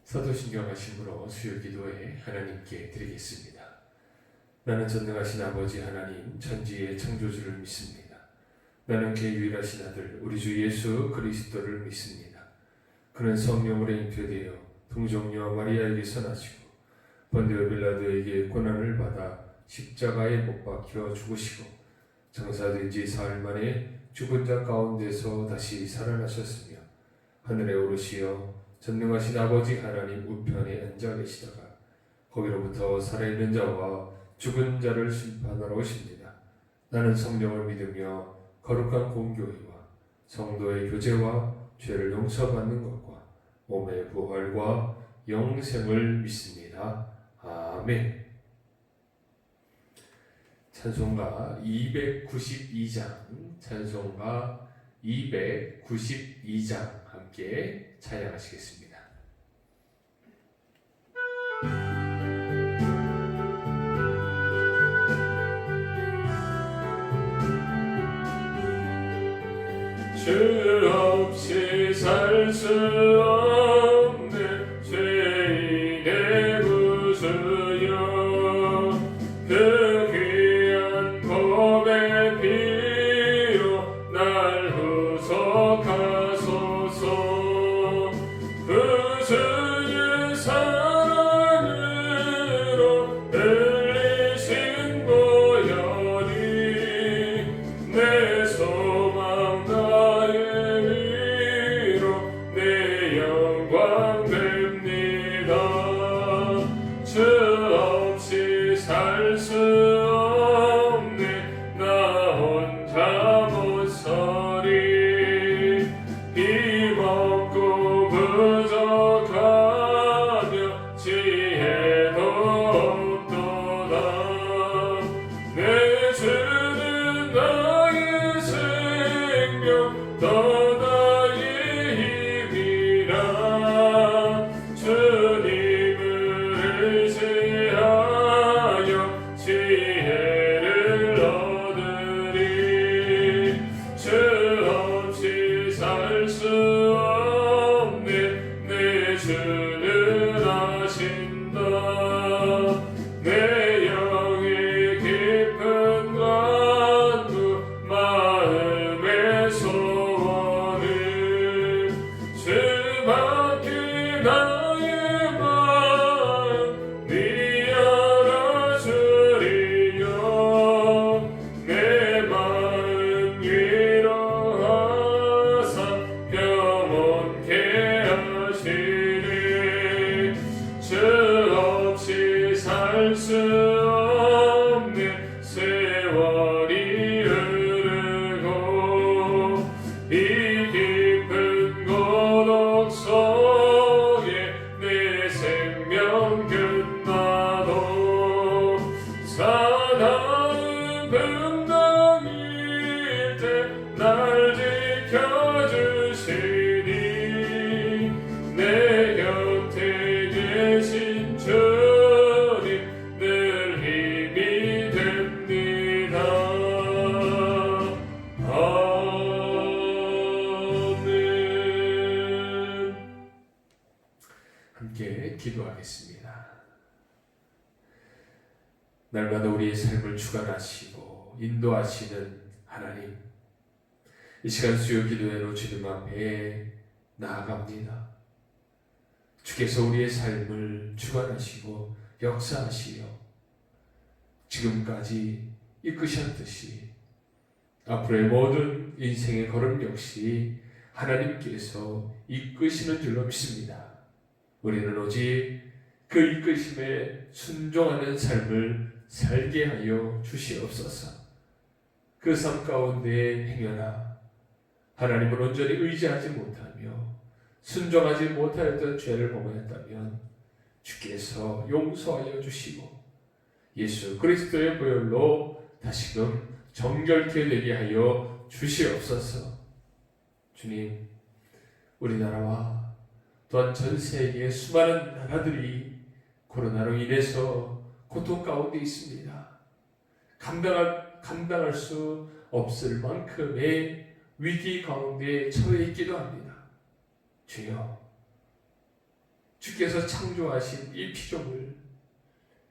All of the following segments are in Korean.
사도신경하심으로 수요기도에 하나님께 드리겠습니다. 나는 전능하신 아버지 하나님 천지의 창조주를 믿습니다. 나는 그의 유일하신 아들 우리 주 예수 그리스도를 믿습니다. 그는 성령으로 잉태되어 동정녀 마리아에게서 나시고 본디오 빌라도에게 고난을 받아 십자가에 못 박혀 죽으시고 장사된 지 사흘 만에 죽은 자 가운데서 다시 살아나셨으며 하늘에 오르시어 전능하신 아버지 하나님 우편에 앉아 계시다가 거기로부터 살아있는 자와 죽은 자를 심판하러 오십니다. 나는 성령을 믿으며 거룩한 공교회와 성도의 교제와 죄를 용서받는 것과 몸의 부활과 영생을 믿습니다. 아멘. 찬송가 292장, 찬송가 292장 함께 찬양하시겠습니다. 주 없이 살 수 없는 죄인의 구주여, 그 귀한 몸의 피로 날 구속하소서. 그 주의 사랑으로 흘리신 보혈이 내 소망 나의 위로 내 영광 됩니다. 주 없이 살 수 없네 나 혼자 못 서리. 힘없고 부족하며 지혜도 없도다. 내 주는 나의 생명 또 나의 힘이라. 주님을 의지하여 지혜를 얻으리. 주 없이 살 수 없네 내 주는 아신다. 내 영의 깊은 간구 마음의 소원을 주밖에 나의 마음 네 알아주리요. 내 마음 위로하사 평온케 하시리. 주 없이 살 수 없네 세월이 흐르고 이 깊은 고독 속에 내 생명 끝나도 사나운 분당일 때 날 지켜주시니. 내 곁에 계신 주님 늘 힘이 됩니다. 아멘. 함께 기도하겠습니다. 날마다 우리의 삶을 주관하시고 인도하시는 하나님, 이 시간 수요 기도회로 주님 앞에 나아갑니다. 주께서 우리의 삶을 주관하시고 역사하시어 지금까지 이끄셨듯이 앞으로의 모든 인생의 걸음 역시 하나님께서 이끄시는 줄로 믿습니다. 우리는 오직 그 이끄심에 순종하는 삶을 살게 하여 주시옵소서. 그 삶 가운데 행여나 하나님을 온전히 의지하지 못하며 순종하지 못하였던 죄를 범하였다면 주께서 용서하여 주시고 예수 그리스도의 보혈로 다시금 정결케 되게 하여 주시옵소서. 주님, 우리나라와 또한 전 세계의 수많은 나라들이 코로나로 인해서 고통 가운데 있습니다. 감당할 수 없을 만큼의 위기 가운데 처해 있기도 합니다. 주여, 주께서 창조하신 이 피조물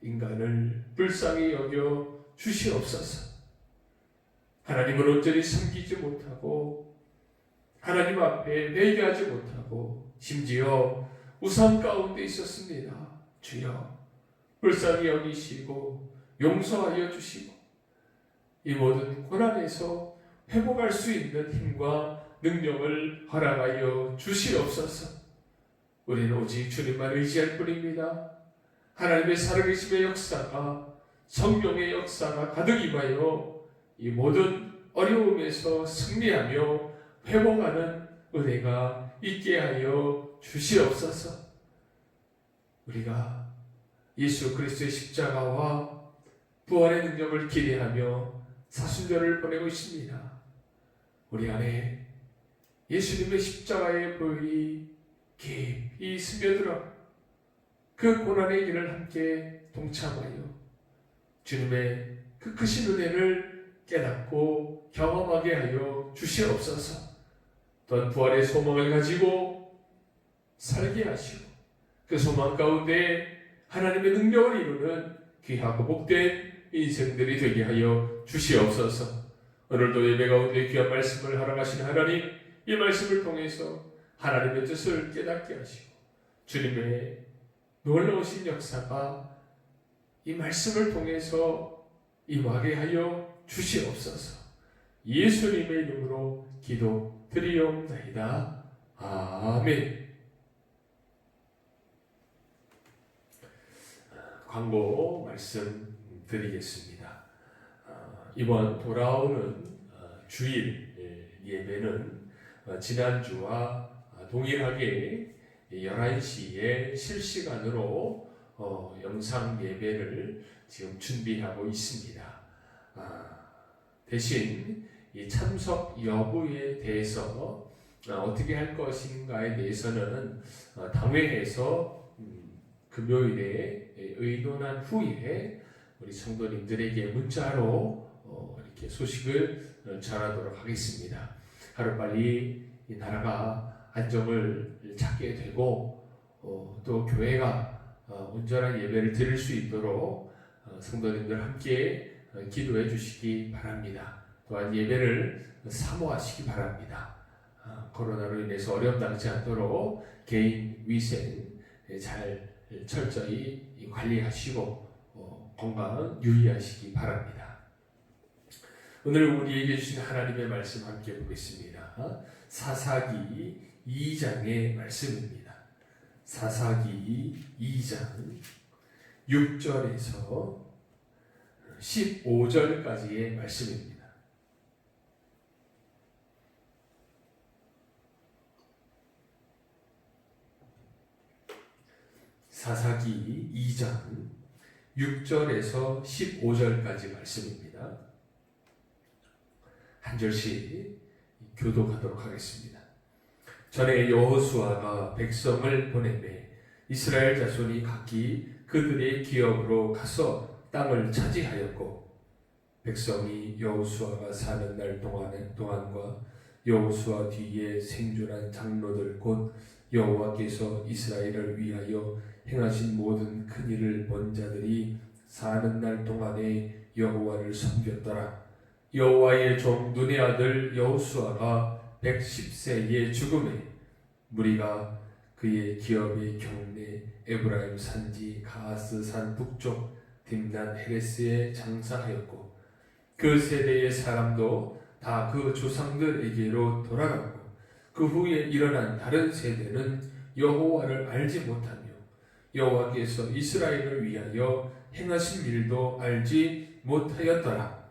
인간을 불쌍히 여겨 주시옵소서. 하나님을 온전히 섬기지 못하고 하나님 앞에 회개하지 못하고 심지어 우상 가운데 있었습니다. 주여 불쌍히 여기시고 용서하여 주시고 이 모든 고난에서 회복할 수 있는 힘과 능력을 허락하여 주시옵소서. 우리는 오직 주님만 의지할 뿐입니다. 하나님의 살아계심의 역사가 성령의 역사가 가득 임하여 이 모든 어려움에서 승리하며 회복하는 은혜가 있게 하여 주시옵소서. 우리가 예수 그리스도의 십자가와 부활의 능력을 기대하며 사순절을 보내고 있습니다. 우리 안에 예수님의 십자가의 보혈이 깊이 스며들어 그 고난의 길을 함께 동참하여 주님의 그 크신 은혜를 깨닫고 경험하게 하여 주시옵소서. 또한 부활의 소망을 가지고 살게 하시고 그 소망 가운데 하나님의 능력을 이루는 귀하고 복된 인생들이 되게 하여 주시옵소서. 오늘도 예배 가운데 귀한 말씀을 허락하신 하나님, 이 말씀을 통해서 하나님의 뜻을 깨닫게 하시고 주님의 놀라우신 역사가 이 말씀을 통해서 임하게 하여 주시옵소서. 예수님의 이름으로 기도드리옵나이다. 아멘. 광고 말씀 드리겠습니다. 이번 돌아오는 주일 예배는 지난주와 동일하게 11시에 실시간으로 영상 예배를 지금 준비하고 있습니다. 대신 이 참석 여부에 대해서 어떻게 할 것인가에 대해서는 당회에서 금요일에 의논한 후에 우리 성도님들에게 문자로 이렇게 소식을 전하도록 하겠습니다. 하루빨리 이 나라가 안정을 찾게 되고 또 교회가 온전한 예배를 드릴 수 있도록 성도님들 함께 기도해 주시기 바랍니다. 또한 예배를 사모하시기 바랍니다. 코로나로 인해서 어려움 당치 않도록 개인 위생 잘 철저히 관리하시고 건강 유의하시기 바랍니다. 오늘 우리에게 주신 하나님의 말씀 함께 보겠습니다. 사사기 2장의 말씀입니다. 사사기 2장 6절에서 15절까지의 말씀입니다. 사사기 2장 6절에서 15절까지 말씀입니다. 한 절씩 교독하도록 하겠습니다. 전에 여호수아가 백성을 보내매 이스라엘 자손이 각기 그들의 기업으로 가서 땅을 차지하였고 백성이 여호수아가 사는 날 동안과 여호수아 뒤에 생존한 장로들 곧 여호와께서 이스라엘을 위하여 행하신 모든 큰 일을 본 자들이 사는 날 동안에 여호와를 섬겼더라. 여호와의 종 눈의 아들 여호수아가 110세에 죽음에 무리가 그의 기업의 경내 에브라임 산지 가스 산 북쪽 딥난 헤레스에 장사하였고 그 세대의 사람도 다 그 조상들에게로 돌아갔고 그 후에 일어난 다른 세대는 여호와를 알지 못하며 여호와께서 이스라엘을 위하여 행하신 일도 알지 못하였더라.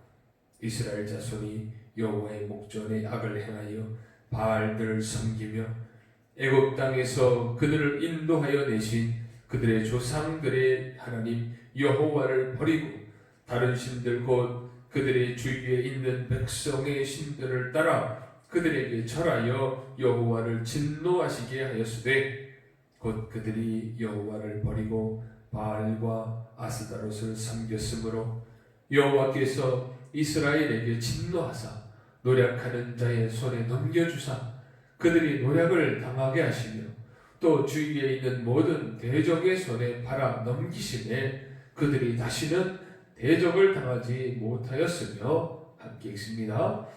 이스라엘 자손이 여호와의 목전에 악을 행하여 바알들을 섬기며 애굽 땅에서 그들을 인도하여 내신 그들의 조상들의 하나님 여호와를 버리고 다른 신들 곧 그들의 주위에 있는 백성의 신들을 따라 그들에게 절하여 여호와를 진노하시게 하였으되 곧 그들이 여호와를 버리고 바알과 아스다롯을 섬겼으므로 여호와께서 이스라엘에게 진노하사 노략하는 자의 손에 넘겨주사 그들이 노략을 당하게 하시며 또 주위에 있는 모든 대적의 손에 팔아 넘기심에 그들이 다시는 대적을 당하지 못하였으며 함께 읽습니다.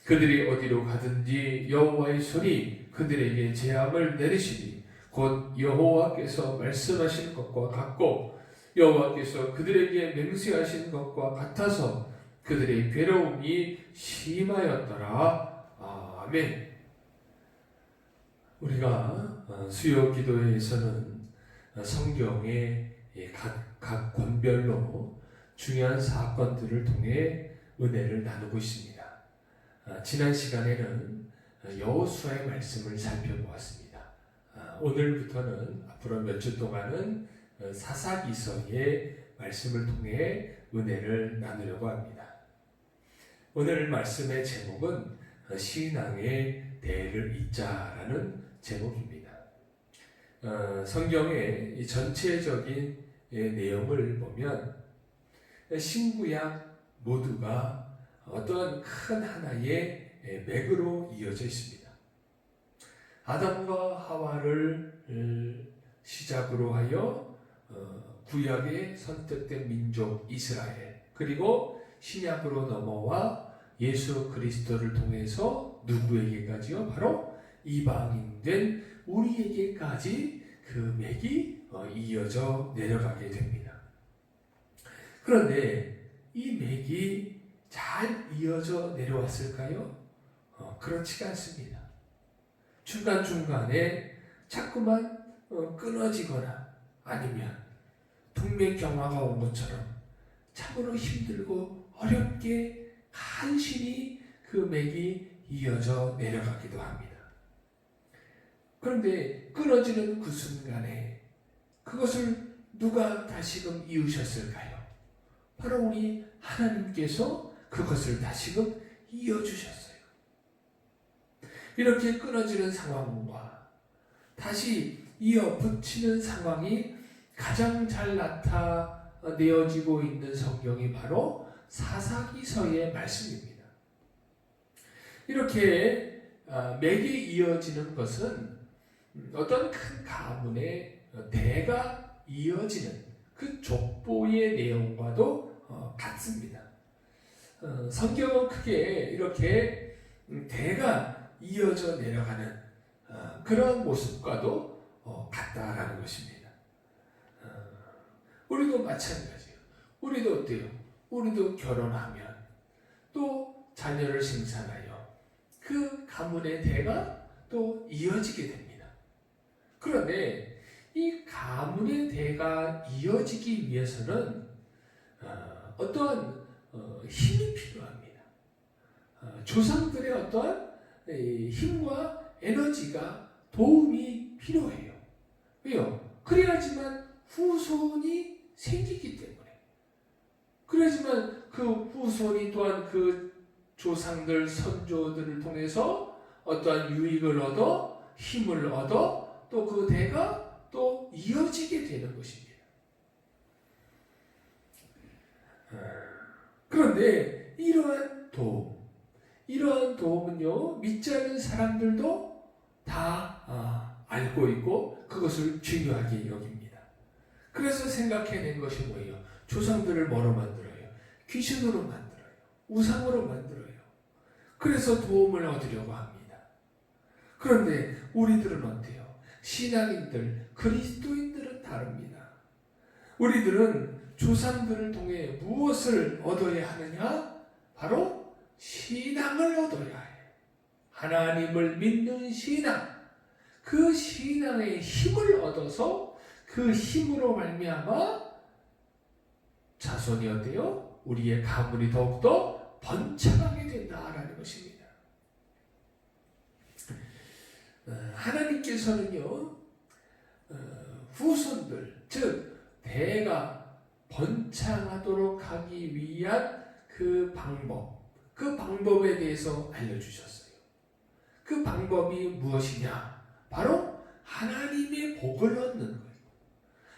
그들이 어디로 가든지 여호와의 손이 그들에게 재앙을 내리시니 곧 여호와께서 말씀하신 것과 같고 여호와께서 그들에게 맹세하신 것과 같아서 그들의 괴로움이 심하였더라. 아멘. 우리가 수요 기도회에서는 성경의 각 권별로 중요한 사건들을 통해 은혜를 나누고 있습니다. 지난 시간에는 여호수아의 말씀을 살펴보았습니다. 오늘부터는 앞으로 몇 주 동안은 사사기서의 말씀을 통해 은혜를 나누려고 합니다. 오늘 말씀의 제목은 신앙의 대를 잇자라는 제목입니다. 성경의 이 전체적인 내용을 보면 신구약 모두가 어떤 큰 하나의 맥으로 이어져 있습니다. 아담과 하와를 시작으로 하여 구약에 선택된 민족 이스라엘, 그리고 신약으로 넘어와 예수 그리스도를 통해서 누구에게까지요? 바로 이방인된 우리에게까지 그 맥이 이어져 내려가게 됩니다. 그런데 이 맥이 잘 이어져 내려왔을까요? 그렇지가 않습니다. 중간중간에 자꾸만 끊어지거나 아니면 동맥경화가 온 것처럼 참으로 힘들고 어렵게 간신히 그 맥이 이어져 내려가기도 합니다. 그런데 끊어지는 그 순간에 그것을 누가 다시금 이으셨을까요? 바로 우리 하나님께서 그것을 다시금 이어주셨어요. 이렇게 끊어지는 상황과 다시 이어 붙이는 상황이 가장 잘 나타내어지고 있는 성경이 바로 사사기서의 말씀입니다. 이렇게 맥이 이어지는 것은 어떤 큰 가문의 대가 이어지는 그 족보의 내용과도 같습니다. 성경은 크게 이렇게 대가 이어져 내려가는 그런 모습과도 같다라는 것입니다. 우리도 마찬가지예요. 우리도 어때요? 우리도 결혼하면 또 자녀를 생산하여 그 가문의 대가 또 이어지게 됩니다. 그런데 이 가문의 대가 이어지기 위해서는 어떠한 힘이 필요합니다. 조상들의 어떠한 힘과 에너지가 도움이 필요해요. 왜요? 그래야지만 후손이 생기기 때문에. 그래야지만 그 후손이 또한 그 조상들, 선조들을 통해서 어떠한 유익을 얻어, 힘을 얻어, 또 그 대가 또 이어지게 되는 것입니다. 그런데 이러한 도움은요, 믿지 않는 사람들도 다 알고 있고 그것을 중요하게 여깁니다. 그래서 생각해낸 것이 뭐예요? 조상들을 뭐로 만들어요? 귀신으로 만들어요. 우상으로 만들어요. 그래서 도움을 얻으려고 합니다. 그런데 우리들은 어때요? 신앙인들, 그리스도인들은 다릅니다. 우리들은 조상들을 통해 무엇을 얻어야 하느냐? 바로 신앙을 얻어야 해요. 하나님을 믿는 신앙. 그 신앙의 힘을 얻어서 그 힘으로 말미암아 자손이 어때요? 우리의 가문이 더욱더 번창하게 된다라는 것입니다. 하나님께서는요, 후손들, 즉 대가 번창하도록 하기 위한 그 방법에 대해서 알려주셨어요. 그 방법이 무엇이냐? 바로 하나님의 복을 얻는 거예요.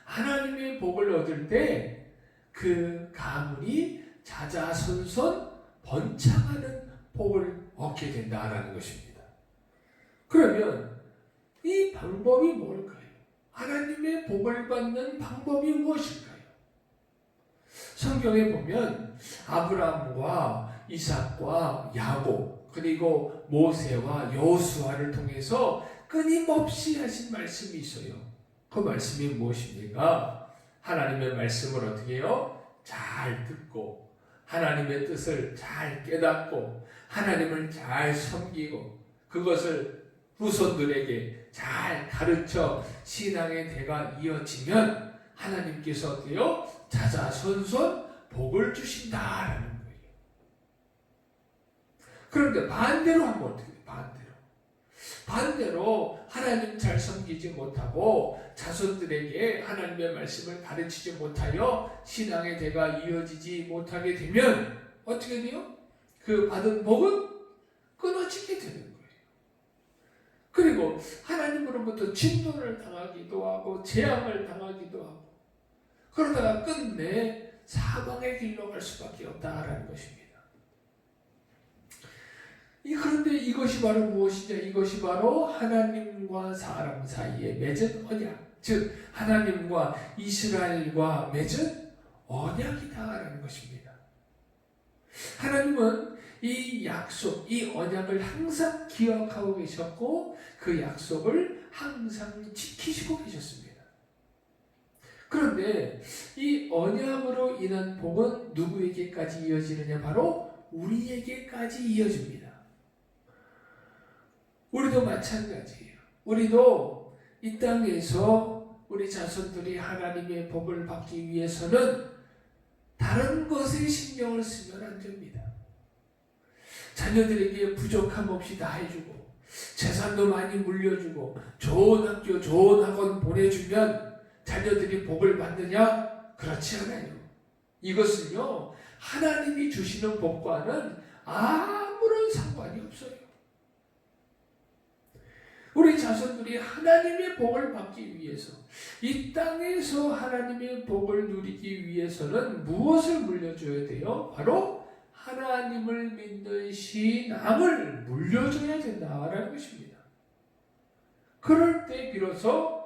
하나님의 복을 얻을 때 그 가문이 자자손손 번창하는 복을 얻게 된다라는 것입니다. 그러면 이 방법이 뭘까요? 하나님의 복을 받는 방법이 무엇일까요? 성경에 보면 아브라함과 이삭과 야곱 그리고 모세와 여호수아를 통해서 끊임없이 하신 말씀이 있어요. 그 말씀이 무엇입니까? 하나님의 말씀을 어떻게 해요? 잘 듣고 하나님의 뜻을 잘 깨닫고 하나님을 잘 섬기고 그것을 후손들에게 잘 가르쳐 신앙의 대가 이어지면 하나님께서 어때요? 자자손손 복을 주신다라는 거예요. 그런데 반대로 하면 어떻게 돼요? 반대로 하나님 잘 섬기지 못하고 자손들에게 하나님의 말씀을 가르치지 못하여 신앙의 대가 이어지지 못하게 되면 어떻게 돼요? 그 받은 복은 끊어지게 되는 거예요. 그리고 하나님으로부터 진노를 당하기도 하고 재앙을 당하기도 하고 그러다가 끝내 사망의 길로 갈 수밖에 없다라는 것입니다. 그런데 이것이 바로 무엇이냐? 이것이 바로 하나님과 사람 사이에 맺은 언약, 즉 하나님과 이스라엘과 맺은 언약이다라는 것입니다. 하나님은 이 약속, 이 언약을 항상 기억하고 계셨고 그 약속을 항상 지키시고 계셨습니다. 그런데 이 언약으로 인한 복은 누구에게까지 이어지느냐? 바로 우리에게까지 이어집니다. 우리도 마찬가지예요. 우리도 이 땅에서 우리 자손들이 하나님의 복을 받기 위해서는 다른 것에 신경을 쓰면 안 됩니다. 자녀들에게 부족함 없이 다 해주고 재산도 많이 물려주고 좋은 학교, 좋은 학원 보내주면 자녀들이 복을 받느냐? 그렇지 않아요. 이것은요, 하나님이 주시는 복과는 아무런 상관이 없어요. 우리 자손들이 하나님의 복을 받기 위해서 이 땅에서 하나님의 복을 누리기 위해서는 무엇을 물려줘야 돼요? 바로 하나님을 믿는 신앙을 물려줘야 된다라는 것입니다. 그럴 때 비로소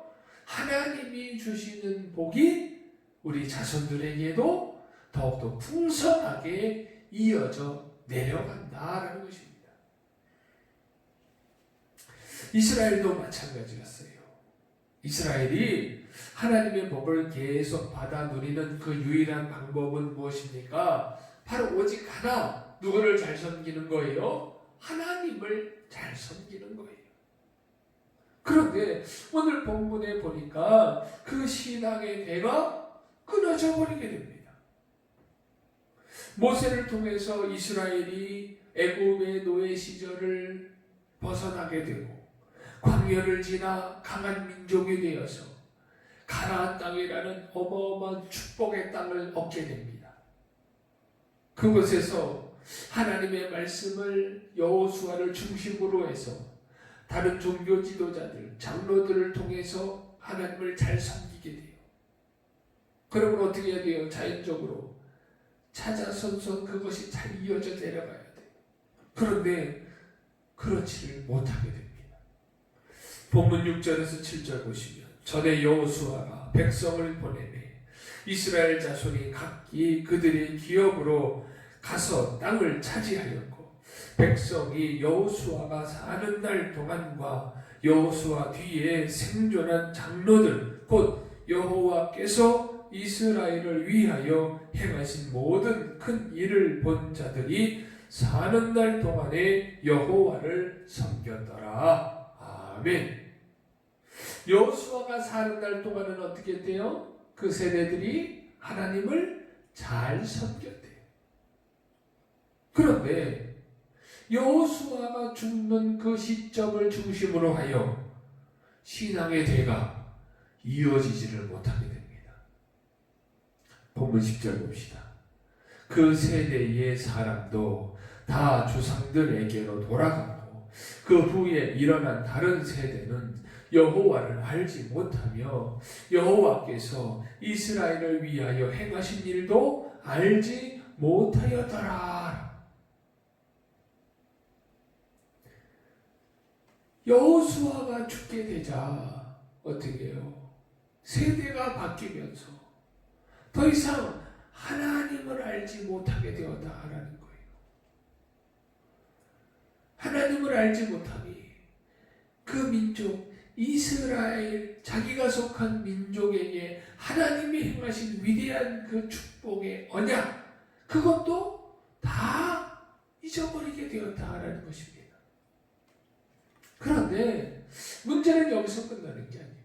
하나님이 주시는 복이 우리 자손들에게도 더욱더 풍성하게 이어져 내려간다라는 것입니다. 이스라엘도 마찬가지였어요. 이스라엘이 하나님의 복을 계속 받아 누리는 그 유일한 방법은 무엇입니까? 바로 오직 하나, 누구를 잘 섬기는 거예요? 하나님을 잘 섬기는 거예요. 그런데 오늘 본문에 보니까 그 신앙의 대가 끊어져 버리게 됩니다. 모세를 통해서 이스라엘이 애굽의 노예 시절을 벗어나게 되고 광야를 지나 강한 민족이 되어서 가나안 땅이라는 어마어마한 축복의 땅을 얻게 됩니다. 그곳에서 하나님의 말씀을 여호수아를 중심으로 해서 다른 종교 지도자들, 장로들을 통해서 하나님을 잘 섬기게 돼요. 그러면 어떻게 해야 돼요? 자연적으로 차자손손 그것이 잘 이어져 내려가야 돼요. 그런데 그렇지를 못하게 됩니다. 본문 6절에서 7절 보시면 전에 여호수아가 백성을 보내매 이스라엘 자손이 각기 그들의 기업으로 가서 땅을 차지하였고 백성이 여호수아가 사는 날 동안과 여호수아 뒤에 생존한 장로들 곧 여호와께서 이스라엘을 위하여 행하신 모든 큰 일을 본 자들이 사는 날 동안에 여호와를 섬겼더라. 아멘. 여호수아가 사는 날 동안은 어떻게 돼요? 그 세대들이 하나님을 잘 섬겼대요. 그런데 여호수아가 죽는 그 시점을 중심으로 하여 신앙의 대가 이어지지를 못하게 됩니다. 본문 10절 봅시다. 그 세대의 사람도 다 조상들에게로 돌아가고 그 후에 일어난 다른 세대는 여호와를 알지 못하며 여호와께서 이스라엘을 위하여 행하신 일도 알지 못하였더라. 여호수아가 죽게 되자 어떻게 해요? 세대가 바뀌면서 더 이상 하나님을 알지 못하게 되었다라는 거예요. 하나님을 알지 못하니 그 민족 이스라엘, 자기가 속한 민족에게 하나님이 행하신 위대한 그 축복의 언약, 그것도 다 잊어버리게 되었다라는 것입니다. 그런데 문제는 여기서 끝나는 게 아니에요.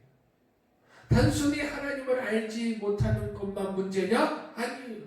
단순히 하나님을 알지 못하는 것만 문제냐? 아니에요.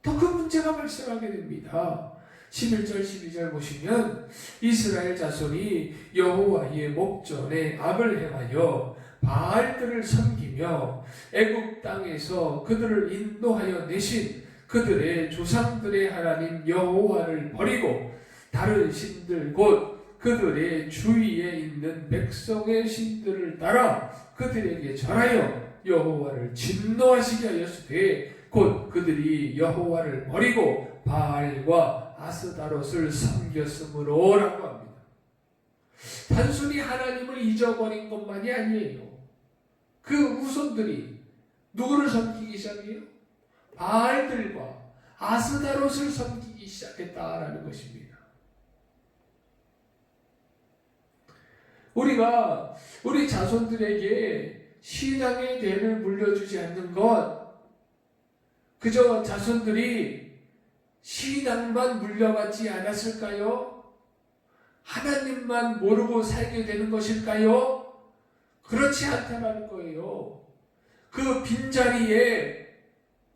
더 큰 문제가 발생하게 됩니다. 11절 12절 보시면 이스라엘 자손이 여호와의 목전에 악을 행하여 바알들을 섬기며 애굽 땅에서 그들을 인도하여 내신 그들의 조상들의 하나님 여호와를 버리고 다른 신들 곧 그들의 주위에 있는 백성의 신들을 따라 그들에게 절하여 여호와를 진노하시게 하였으되 곧 그들이 여호와를 버리고 바알과 아스다롯을 섬겼으므로 라고 합니다. 단순히 하나님을 잊어버린 것만이 아니에요. 그 후손들이 누구를 섬기기 시작해요? 바알들과 아스다롯을 섬기기 시작했다라는 것입니다. 우리가 우리 자손들에게 신앙의 대를 물려주지 않는 것, 그저 자손들이 신앙만 물려받지 않았을까요? 하나님만 모르고 살게 되는 것일까요? 그렇지 않다는 거예요. 그 빈자리에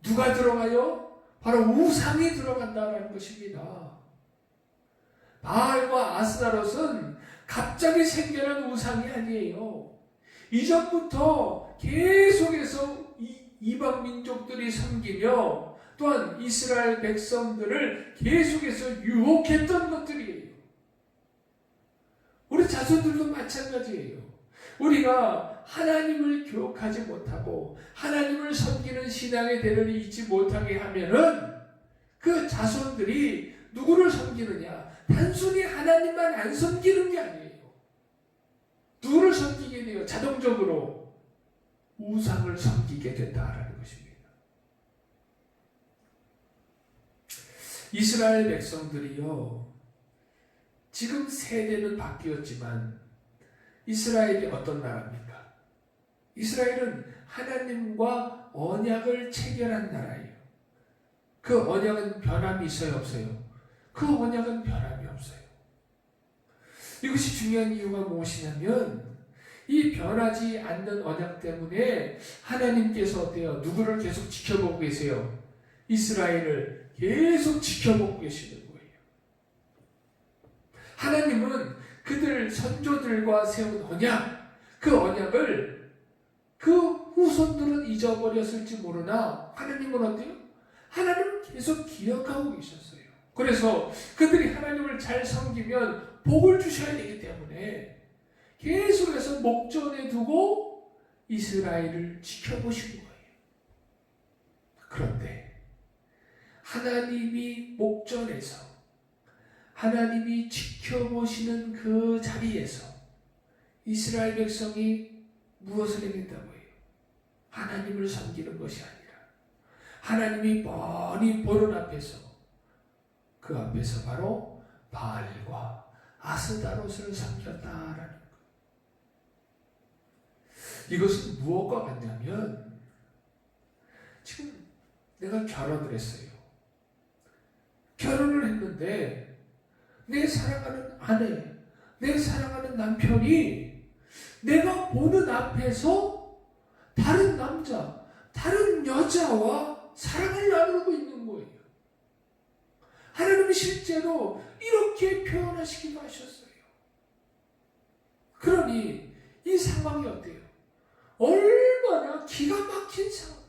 누가 들어가요? 바로 우상이 들어간다는 것입니다. 바알과 아스다롯은 갑자기 생겨난 우상이 아니에요. 이전부터 계속해서 이방 민족들이 섬기며 또한 이스라엘 백성들을 계속해서 유혹했던 것들이에요. 우리 자손들도 마찬가지예요. 우리가 하나님을 교육하지 못하고 하나님을 섬기는 신앙의 대를 잊지 못하게 하면은 그 자손들이 누구를 섬기느냐? 단순히 하나님만 안 섬기는 게 아니에요. 누구를 섬기게 돼요? 자동적으로 우상을 섬기게 된다라는 것입니다. 이스라엘 백성들이요, 지금 세대는 바뀌었지만 이스라엘이 어떤 나라입니까? 이스라엘은 하나님과 언약을 체결한 나라예요. 그 언약은 변함이 있어요, 없어요? 그 언약은 변함이 없어요. 이것이 중요한 이유가 무엇이냐면 이 변하지 않는 언약 때문에 하나님께서 어때요? 누구를 계속 지켜보고 계세요? 이스라엘을 계속 지켜보고 계시는 거예요. 하나님은 그들 선조들과 세운 언약, 그 언약을 그 후손들은 잊어버렸을지 모르나 하나님은 어때요? 하나님은 계속 기억하고 계셨어요. 그래서 그들이 하나님을 잘 섬기면 복을 주셔야 되기 때문에 계속해서 목전에 두고 이스라엘을 지켜보신 거예요. 그런데 하나님이 목전에서 하나님이 지켜보시는 그 자리에서 이스라엘 백성이 무엇을 행했다고 해요? 하나님을 섬기는 것이 아니라 하나님이 뻔히 보는 앞에서 그 앞에서 바로 바알과 아스다롯을 섬겼다라는 것. 이것은 무엇과 같냐면 지금 내가 결혼을 했어요. 결혼을 했는데 내 사랑하는 아내, 내 사랑하는 남편이 내가 보는 앞에서 다른 남자, 다른 여자와 사랑을 나누고 있는 거예요. 하나님이 실제로 이렇게 표현하시기도 하셨어요. 그러니 이 상황이 어때요? 얼마나 기가 막힌 상황.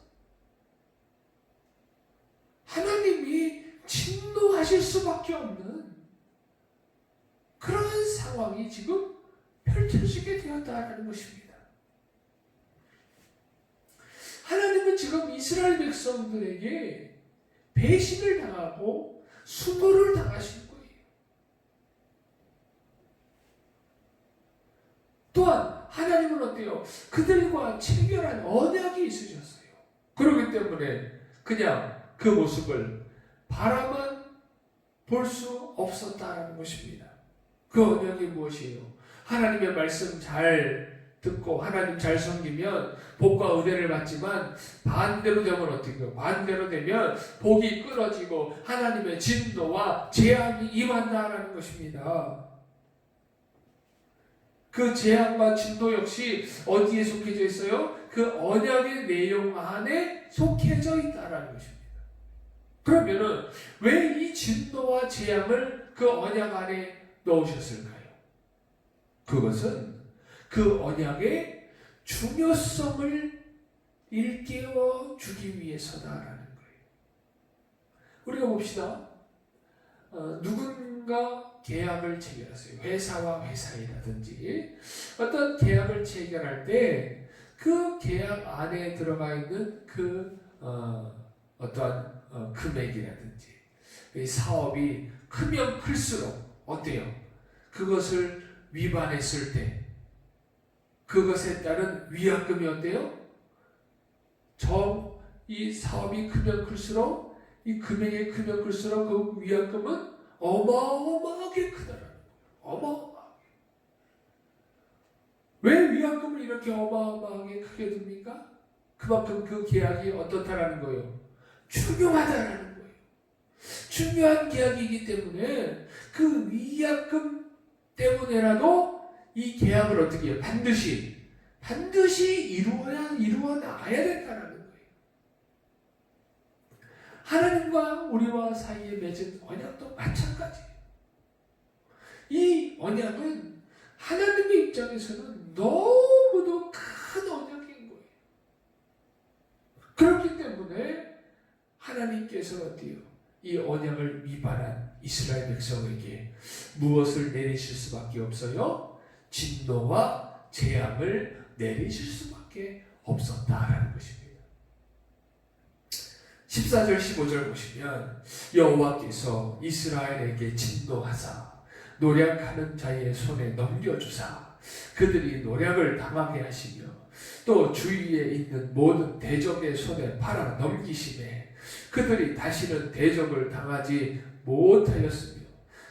하나님이 진노하실 수밖에 없는 그런 상황이 지금 펼쳐지게 되었다는 것입니다. 하나님은 지금 이스라엘 백성들에게 배신을 당하고 수모를 당하신 거예요. 또한 하나님은 하나님은 어때요? 그들과 체결한 언약이 있으셨어요. 그렇기 때문에 그냥 그 모습을 바라만 볼 수 없었다라는 것입니다. 그 언약이 무엇이에요? 하나님의 말씀 잘 듣고 하나님 잘 섬기면 복과 은혜를 받지만 반대로 되면 어떻게 해요? 반대로 되면 복이 끊어지고 하나님의 진노와 재앙이 임한다라는 것입니다. 그 재앙과 진노 역시 어디에 속해져 있어요? 그 언약의 내용 안에 속해져 있다라는 것입니다. 그러면은 왜 이 진노와 재앙을 그 언약 안에 넣으셨을까요? 그것은 그 언약의 중요성을 일깨워 주기 위해서다라는 거예요. 우리가 봅시다. 누군가 계약을 체결하세요. 회사와 회사이라든지 어떤 계약을 체결할 때 그 계약 안에 들어가 있는 그 어떠한 금액이라든지 이 사업이 크면 클수록 어때요? 그것을 위반했을 때 그것에 따른 위약금이 어때요? 이 사업이 크면 클수록 이 금액이 크면 클수록 그 위약금은 어마어마하게 크다라는 거예요. 어마어마하게. 왜 위약금을 이렇게 어마어마하게 크게 듭니까? 그만큼 그 계약이 어떻다라는 거예요? 중요하다라는 거예요. 중요한 계약이기 때문에 그 위약금 때문에라도 이 계약을 어떻게 해요? 반드시 이루어 나가야 된다는 거예요. 하나님과 우리와 사이에 맺은 언약도 마찬가지예요. 이 언약은 하나님의 입장에서는 너무도 큰 언약인 거예요. 그렇기 때문에 하나님께서 어때요? 이 언약을 위반한 이스라엘 백성에게 무엇을 내리실 수밖에 없어요? 진노와 재앙을 내리실 수밖에 없었다라는 것입니다. 14절 15절 보시면 여호와께서 이스라엘에게 진노하사 노략하는 자의 손에 넘겨주사 그들이 노략을 당하게 하시며 또 주위에 있는 모든 대적의 손에 팔아 넘기심에 그들이 다시는 대적을 당하지 못하였으며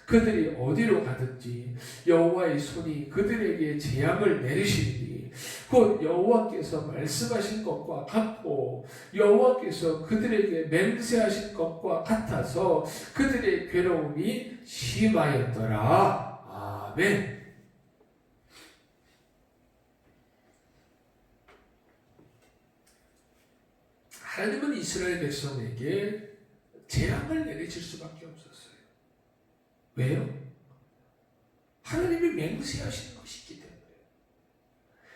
그들이 어디로 가든지 여호와의 손이 그들에게 재앙을 내리시니 곧 여호와께서 말씀하신 것과 같고 여호와께서 그들에게 맹세하신 것과 같아서 그들의 괴로움이 심하였더라. 아멘. 하나님은 이스라엘 백성에게 재앙을 내리실 수밖에 없었어요. 왜요? 하나님이 맹세하신 것이 있기 때문에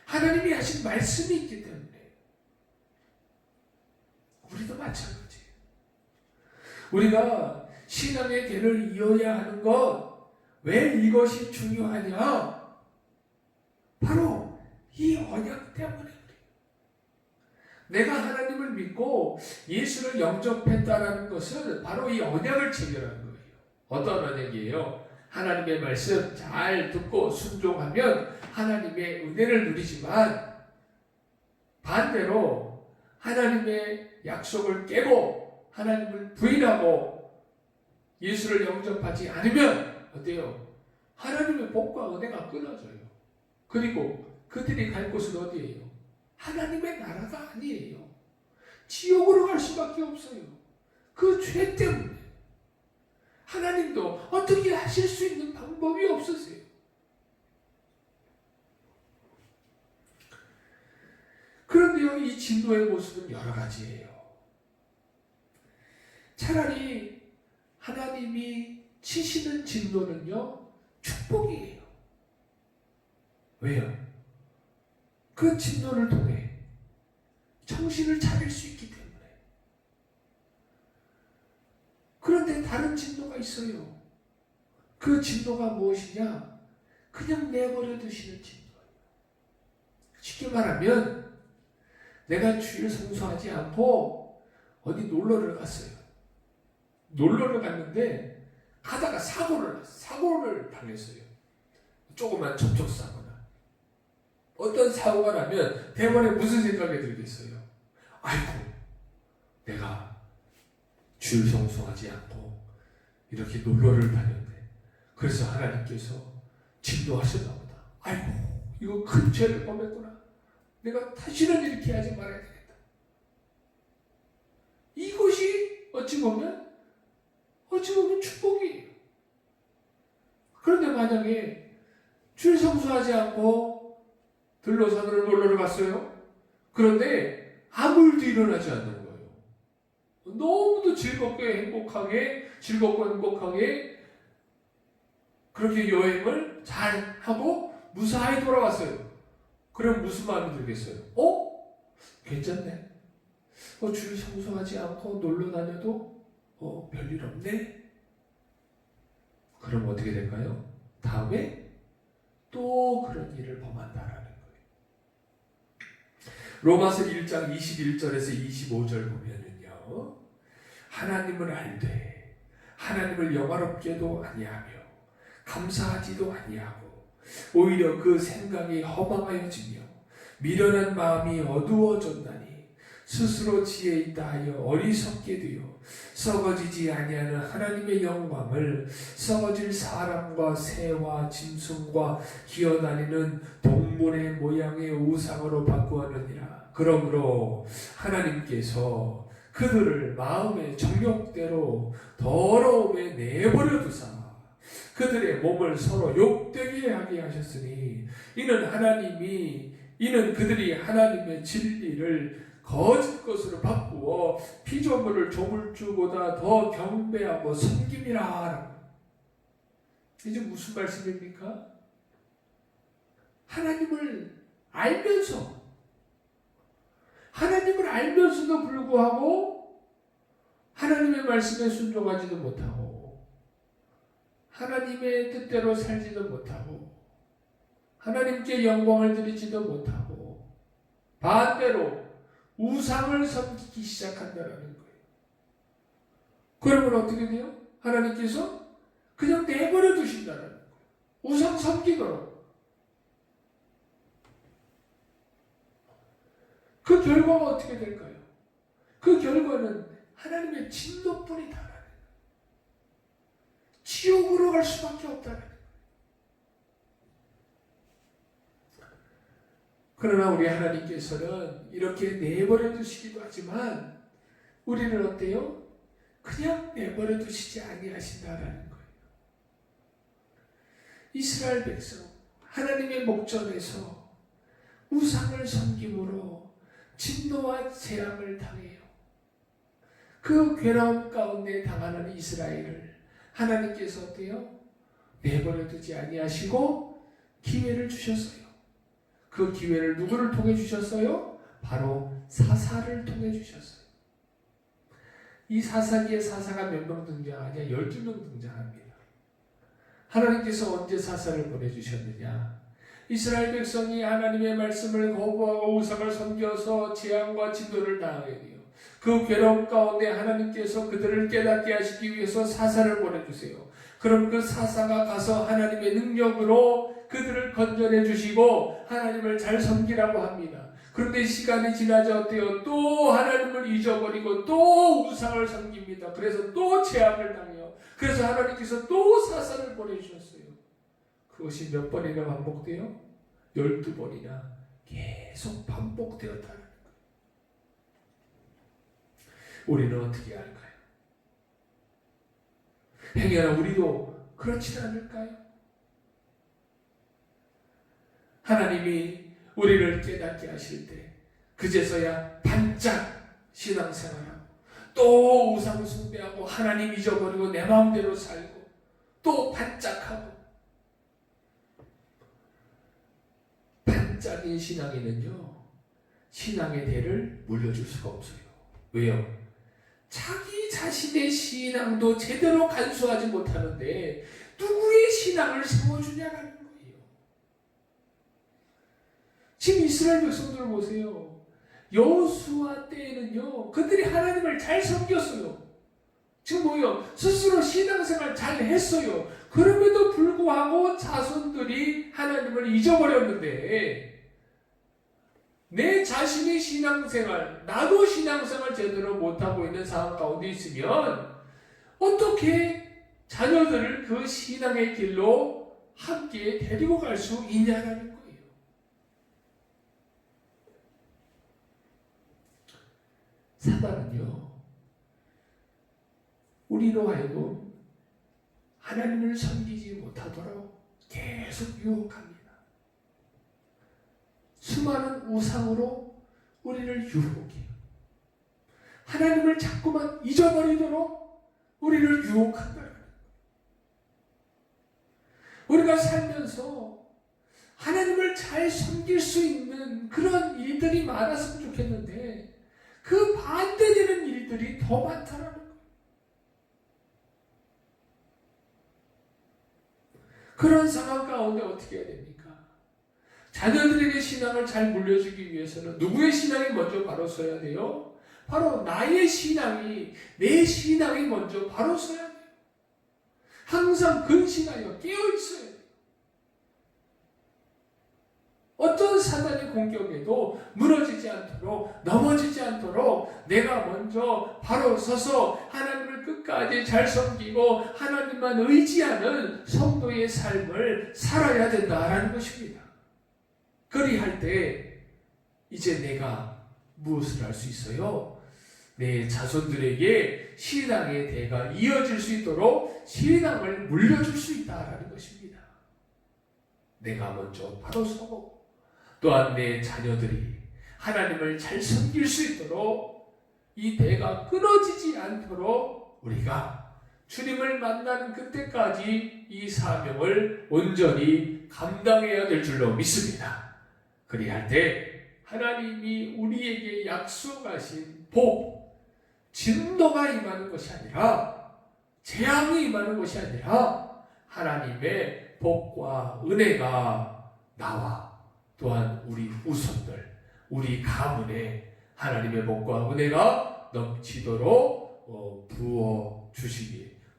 하나님이 하신 말씀이 있기 때문에 우리도 마찬가지예요. 우리가 신앙의 길을 이어야 하는 것 왜 이것이 중요하냐? 바로 이 언약 때문에 내가 하나님을 믿고 예수를 영접했다라는 것은 바로 이 언약을 체결한 거예요. 어떤 언약이에요? 하나님의 말씀 잘 듣고 순종하면 하나님의 은혜를 누리지만 반대로 하나님의 약속을 깨고 하나님을 부인하고 예수를 영접하지 않으면 어때요? 하나님의 복과 은혜가 끊어져요. 그리고 그들이 갈 곳은 어디예요? 하나님의 나라가 아니에요. 지옥으로 갈 수밖에 없어요. 그 죄 때문에. 하나님도 어떻게 하실 수 있는 방법이 없으세요. 그런데요, 이 진노의 모습은 여러 가지예요. 차라리 하나님이 치시는 진노는요, 축복이에요. 왜요? 그 진노를 통해 정신을 차릴 수 있기 때문에. 그런데 다른 진노가 있어요. 그 진노가 무엇이냐? 그냥 내버려 두시는 진노예요. 쉽게 말하면 내가 주일 성수하지 않고 어디 놀러를 갔어요. 놀러를 갔는데 가다가 사고를 당했어요. 조그만 접촉사고나. 어떤 사고가 나면 대번에 무슨 생각이 들겠어요? 아이고, 내가 주일 성수하지 않고 이렇게 놀러를 다녔네. 그래서 하나님께서 진노하셨나 보다. 아이고, 이거 큰 죄를 범했구나. 내가 다시는 이렇게 하지 말아야 되겠다. 이것이 어찌 보면 축복이에요. 그런데 만약에 주일 성수하지 않고 들러산으로 놀러를 갔어요. 그런데 아무 일도 일어나지 않는 거예요. 너무도 즐겁고 행복하게 그렇게 여행을 잘 하고 무사히 돌아왔어요. 그럼 무슨 마음이 들겠어요? 괜찮네. 주일 성수하지 않고 놀러 다녀도 별일 없네. 그럼 어떻게 될까요? 다음에 또 그런 일을 범한다라는 거예요. 로마서 1장 21절에서 25절 보면은요, 하나님을 알되 하나님을 영화롭게도 아니하며 감사하지도 아니하고 오히려 그 생각이 허망하여지며 미련한 마음이 어두워졌나니 스스로 지혜 있다 하여 어리석게 되어 썩어지지 아니하는 하나님의 영광을 썩어질 사람과 새와 짐승과 기어다니는 동물의 모양의 우상으로 바꾸었느니라. 그러므로 하나님께서 그들을 마음의 정욕대로 더러움에 내버려 두사 그들의 몸을 서로 욕되게 하게 하셨으니 이는 그들이 하나님의 진리를 거짓 것으로 바꾸어 피조물을 조물주보다 더 경배하고 섬김이라. 이제 무슨 말씀입니까? 하나님을 알면서도 불구하고 하나님의 말씀에 순종하지도 못하고 하나님의 뜻대로 살지도 못하고 하나님께 영광을 드리지도 못하고 반대로 우상을 섬기기 시작한다는 거예요. 그러면 어떻게 돼요? 하나님께서 그냥 내버려 두신다는 거예요. 우상 섬기도록. 그 결과가 어떻게 될까요? 그 결과는 하나님의 진노뿐이다라는 거예요. 지옥으로 갈 수밖에 없다는 거예요. 그러나 우리 하나님께서는 이렇게 내버려 두시기도 하지만 우리는 어때요? 그냥 내버려 두시지 아니하신다라는 거예요. 이스라엘 백성 하나님의 목전에서 우상을 섬김으로 진노와 재앙을 당해요. 그 괴로움 가운데 당하는 이스라엘을 하나님께서 어때요? 내버려 두지 아니하시고 기회를 주셨어요. 그 기회를 누구를 통해 주셨어요? 바로 사사를 통해 주셨어요. 이 사사기에 사사가 몇 명 등장하냐? 12명 등장합니다. 하나님께서 언제 사사를 보내주셨느냐? 이스라엘 백성이 하나님의 말씀을 거부하고 우상을 섬겨서 재앙과 진노를 당하게 돼요. 그 괴로움 가운데 하나님께서 그들을 깨닫게 하시기 위해서 사사를 보내주세요. 그럼 그 사사가 가서 하나님의 능력으로 그들을 건져내 주시고 하나님을 잘 섬기라고 합니다. 그런데 시간이 지나자 어때요? 또 하나님을 잊어버리고 또 우상을 섬깁니다. 그래서 또 재앙을 당해요. 그래서 하나님께서 또 사사를 보내주셨어요. 그것이 몇 번이나 반복돼요? 12번이나 계속 반복되었다는 거예요. 우리는 어떻게 할까요? 행여나 우리도 그렇지 않을까요? 하나님이 우리를 깨닫게 하실 때 그제서야 반짝 신앙생활하고 또 우상 숭배하고 하나님 잊어버리고 내 마음대로 살고 또 반짝하고 반짝인 신앙에는요 신앙의 대를 물려줄 수가 없어요. 왜요? 자기 자신의 신앙도 제대로 간수하지 못하는데 누구의 신앙을 세워주냐라는 거예요. 지금 이스라엘 백성들을 보세요. 여호수아 때에는요 그들이 하나님을 잘 섬겼어요. 지금 뭐예요? 스스로 신앙생활 잘 했어요. 그럼에도 불구하고 자손들이 하나님을 잊어버렸는데 내 자신의 신앙생활, 나도 신앙생활 제대로 못하고 있는 상황 가운데 있으면 어떻게 자녀들을 그 신앙의 길로 함께 데리고 갈 수 있냐라는 거예요. 사단은요, 우리로 하여금 하나님을 섬기지 못하도록 계속 유혹합니다. 수많은 우상으로 우리를 유혹해요. 하나님을 자꾸만 잊어버리도록 우리를 유혹한다. 우리가 살면서 하나님을 잘 섬길 수 있는 그런 일들이 많았으면 좋겠는데 그 반대되는 일들이 더 많다라는 거예요. 그런 상황 가운데 어떻게 해야 됩니까? 자녀들에게 신앙을 잘 물려주기 위해서는 누구의 신앙이 먼저 바로 서야 돼요? 바로 나의 신앙이, 내 신앙이 먼저 바로 서야 돼요. 항상 근신하여 깨어있어야 돼요. 어떤 사단의 공격에도 무너지지 않도록, 넘어지지 않도록 내가 먼저 바로 서서 하나님을 끝까지 잘 섬기고 하나님만 의지하는 성도의 삶을 살아야 된다라는 것입니다. 그리할 때 이제 내가 무엇을 할 수 있어요? 내 자손들에게 신앙의 대가 이어질 수 있도록 신앙을 물려줄 수 있다라는 것입니다. 내가 먼저 바로 서고 또한 내 자녀들이 하나님을 잘 섬길 수 있도록 이 대가 끊어지지 않도록 우리가 주님을 만나는 그때까지 이 사명을 온전히 감당해야 될 줄로 믿습니다. 그리할 때 하나님이 우리에게 약속하신 복, 진노가 임하는 것이 아니라 재앙이 임하는 것이 아니라 하나님의 복과 은혜가 나와 또한 우리 후손들, 우리 가문에 하나님의 복과 은혜가 넘치도록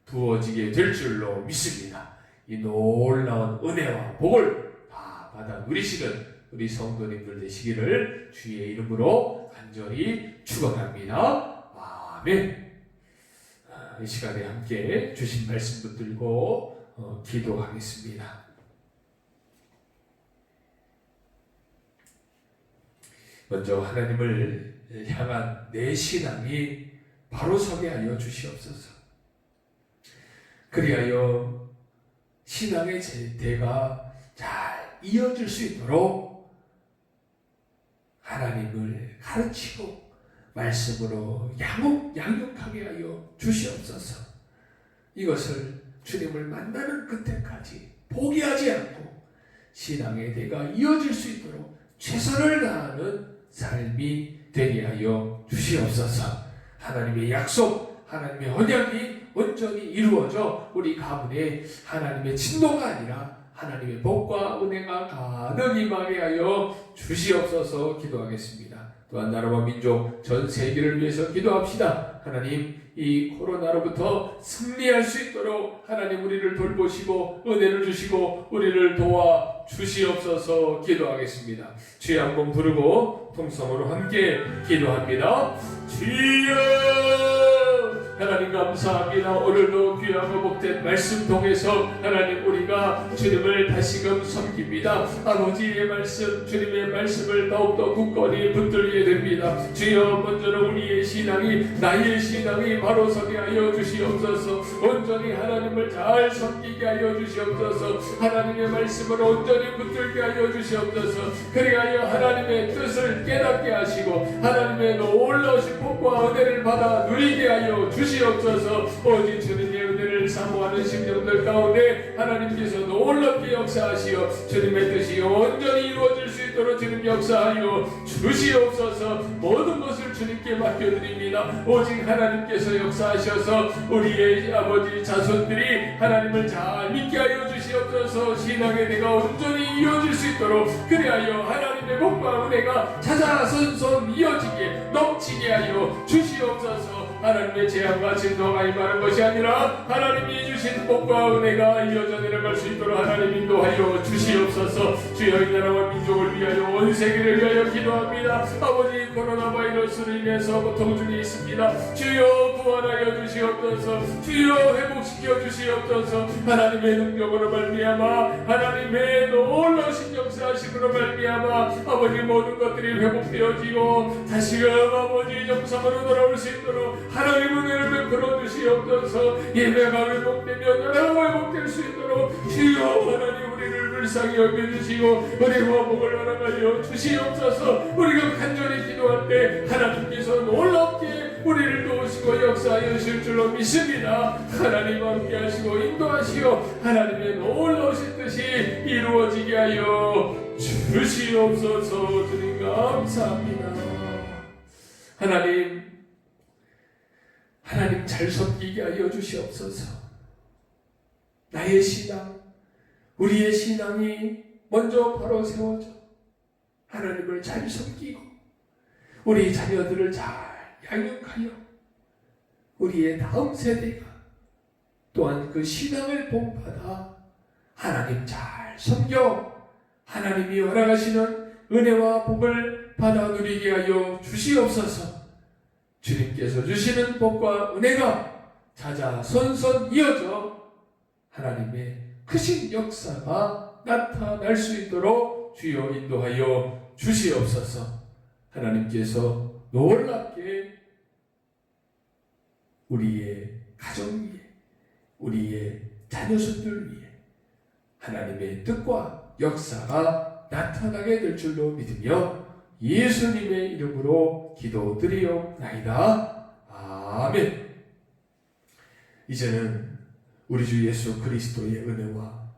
부어지게 될 줄로 믿습니다. 이 놀라운 은혜와 복을 다 받아 누리시는 우리 성도님들 되시기를 주의 이름으로 간절히 축원합니다. 아멘. 이 시간에 함께 주신 말씀 붙들고 기도하겠습니다. 먼저 하나님을 향한 내 신앙이 바로 서게 하여 주시옵소서. 그리하여 신앙의 대가 잘 이어질 수 있도록 하나님을 가르치고 말씀으로 양육하게 하여 주시옵소서. 이것을 주님을 만나는 그때까지 포기하지 않고 신앙의 대가 이어질 수 있도록 최선을 다하는 삶이 되게 하여 주시옵소서. 하나님의 약속, 하나님의 언약이 온전히 이루어져 우리 가문에 하나님의 진노가 아니라 하나님의 복과 은혜가 가득 임하게 하여 주시옵소서 기도하겠습니다. 또한 나라와 민족 전 세계를 위해서 기도합시다. 하나님, 이 코로나로부터 승리할 수 있도록 하나님 우리를 돌보시고 은혜를 주시고 우리를 도와 주시옵소서 기도하겠습니다. 주여 한번 부르고 통성으로 함께 기도합니다. 주여! 하나님 감사합니다. 오늘도 귀하고 복된 말씀 통해서 하나님 우리가 주님을 다시금 섬깁니다. 아버지의 말씀, 주님의 말씀을 더욱더 굳건히 붙들게 됩니다. 주여, 먼저는 우리의 신앙이, 나의 신앙이 바로 서게 하여 주시옵소서. 온전히 하나님을 잘 섬기게 하여 주시옵소서. 하나님의 말씀을 온전히 붙들게 하여 주시옵소서. 그리하여 하나님의 뜻을 깨닫게 하시고 하나님의 놀라우신 복과 은혜를 받아 누리게 하여 주시옵소서. 오직 주님의 은혜를 사모하는 심령들 가운데 하나님께서 놀랍게 역사하시어 주님의 뜻이 온전히 이루어질 수 있도록 주님 역사하여 주시옵소서. 모든 것을 주님께 맡겨드립니다. 오직 하나님께서 역사하셔서 우리의 아버지 자손들이 하나님을 잘 믿게 하여 주시옵소서. 신앙의 대가 온전히 이어질 수 있도록 그리하여 하나님의 복과 은혜가 자자손손 이어지게 넘치게 하여 주시옵소서. 하나님의 재앙과 진노가 임하는 것이 아니라 하나님이 주신 복과 은혜가 이어져 내려갈 수 있도록 하나님 인도하여 주시옵소서. 주여 이 나라와 민족을 위하여 온 세계를 위하여 기도합니다. 아버지 코로나 바이러스로 인해서 고통 중에 있습니다. 주여 구원하여 주시옵소서. 주여 회복시켜 주시옵소서. 하나님의 능력으로 말미암아 하나님의 놀라신 역사하심으로 말미암아 아버지 모든 것들이 회복되어지고 다시금 아버지 정상으로 돌아올 수 있도록 하나님 은혜를 베풀어 주시옵소서. 예배가 회복되며 나라가 회복될 수 있도록 주여 하나님 우리를 불쌍히 여겨주시고 은혜와 복을 허락하여 주시옵소서. 우리가 간절히 기도할 때 하나님께서 놀랍게 우리를 도우시고 역사하여 주실 줄로 믿습니다. 하나님 함께 하시고 인도하시어 하나님의 놀라우신 뜻이 이루어지게 하여 주시옵소서. 주님 감사합니다. 하나님 잘 섬기게 하여 주시옵소서. 나의 신앙, 우리의 신앙이 먼저 바로 세워져 하나님을 잘 섬기고 우리 자녀들을 잘 양육하여 우리의 다음 세대가 또한 그 신앙을 본받아 하나님 잘 섬겨 하나님이 허락하시는 은혜와 복을 받아 누리게 하여 주시옵소서. 주님께서 주시는 복과 은혜가 자자손손 이어져 하나님의 크신 역사가 나타날 수 있도록 주여 인도하여 주시옵소서. 하나님께서 놀랍게 우리의 가정 위에 우리의 자녀손들 위에 하나님의 뜻과 역사가 나타나게 될 줄로 믿으며 예수님의 이름으로 기도드리옵나이다. 아멘. 이제는 우리 주 예수 그리스도의 은혜와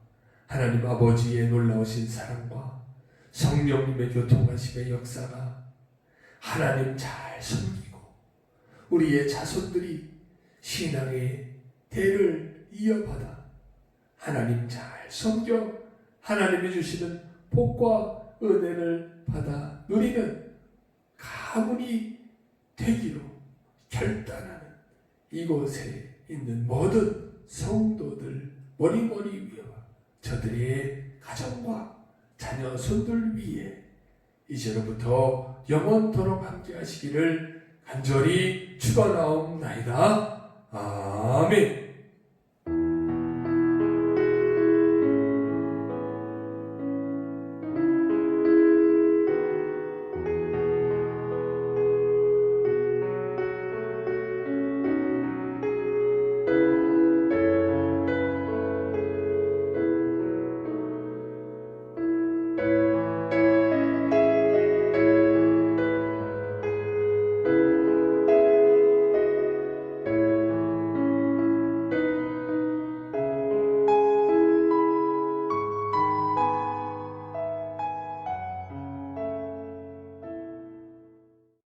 하나님 아버지의 놀라우신 사랑과 성령님의 교통하심의 역사가 하나님 잘 섬기고 우리의 자손들이 신앙의 대를 이어받아 하나님 잘 섬겨 하나님이 주시는 복과 은혜를 받아 누리는 가문이 되기로 결단하는 이곳에 있는 모든 성도들 머리머리 위와 저들의 가정과 자녀 손들 위에 이제로부터 영원토록 함께 하시기를 간절히 축원하옵나이다. 아멘.